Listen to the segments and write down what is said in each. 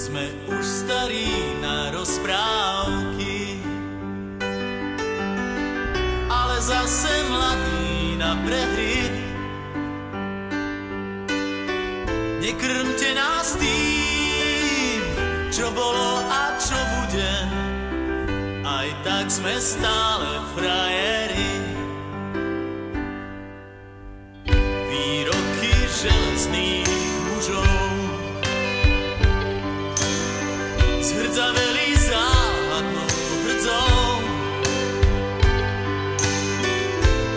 Sme už starí na rozprávky, ale zase mladí na prehry. Nekrmte nás tým, čo bolo a čo bude, aj tak sme stále frajeri. Výroky železných mužov zhrdzaveli záhadnou hrdzou.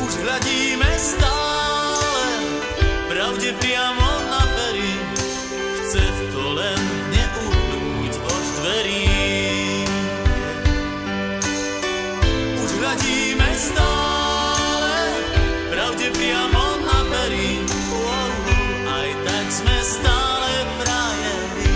Už hľadíme stále pravde priamo na pery, chce to len neuhnúť od dverí. Už hľadíme stále pravde priamo na pery, aj tak sme stále frajeri.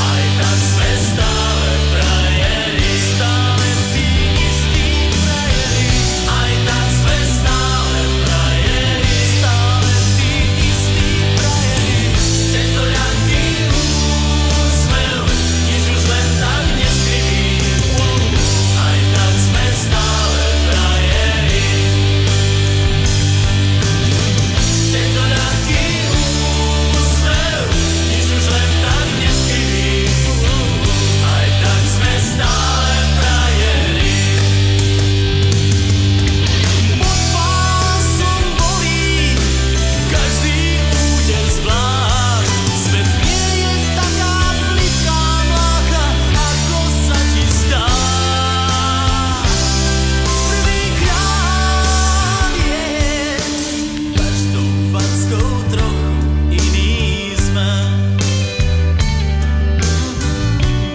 Aj tak sme stále frajeri, stále tí istí frajeri. Aj tak sme stále frajeri, stále tí istí frajeri. Tento ľahký úsmev nič už len tak neskriví. Aj tak sme stále frajeri. Tento ľahký úsmev nič už len tak neskriví. Aj tak sme stále frajeri. Pod pásom bolí každý úder zvlášť. Svet nie je taká plitká mláka, ako sa ti zdá. Prvýkrát je každou fackou trochu iný sme.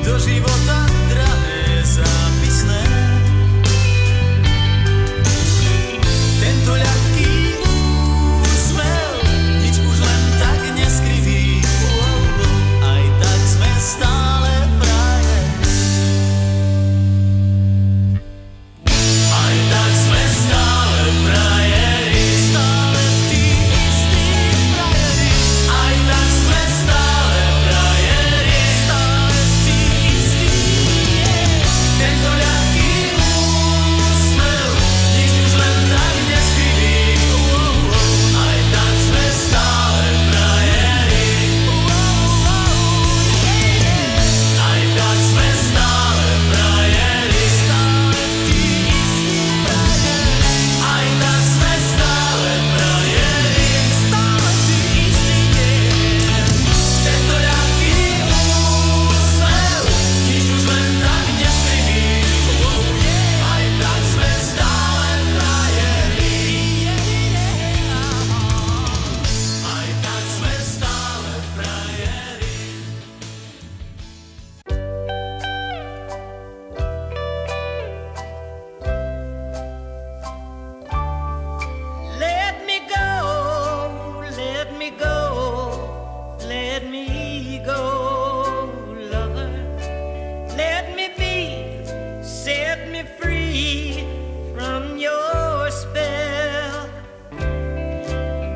Do života drahé zápisné. Tento ľahký úsmev nič už len tak neskriví. Aj tak sme stále frajeri. Aj tak sme stále frajeri, stále tí istí frajeri. Aj tak sme stále frajeri, stále tí istí. Tento ľahký úsmev nič už len tak neskriví. Aj tak sme stále frajeri. Aj tak sme stále frajeri, stále tí istí frajeri. Aj tak sme stále frajeri, stále tí istí. Tento ľahký úsmev nič už len tak neskriví. Aj tak sme stále frajeri. Aj tak sme stále frajeri. Let me go, let me go, let me go, lover. Let me be, set me free from your spell.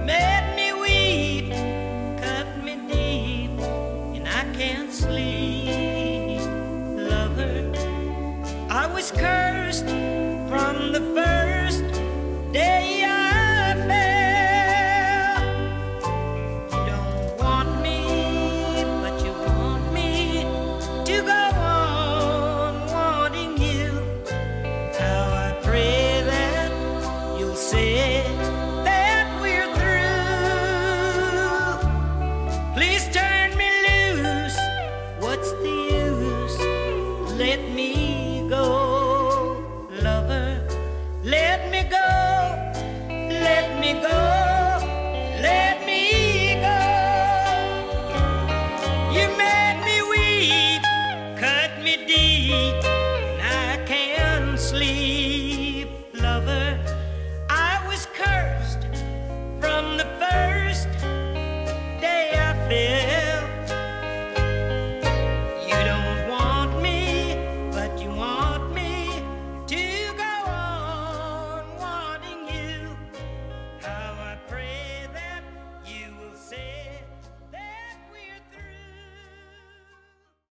Made me weep, cut me deep, and I can't sleep, lover. I was cursed from the first day I fell. You don't want me, but you want me to go on wanting you. How I pray that you'll say that we're through. Please turn me loose, what's the use? Let me go, lover. Let me go, let me go, let me go. You made me weep, cut me deep, and I can't sleep, lover. I was cursed from the first day I fell.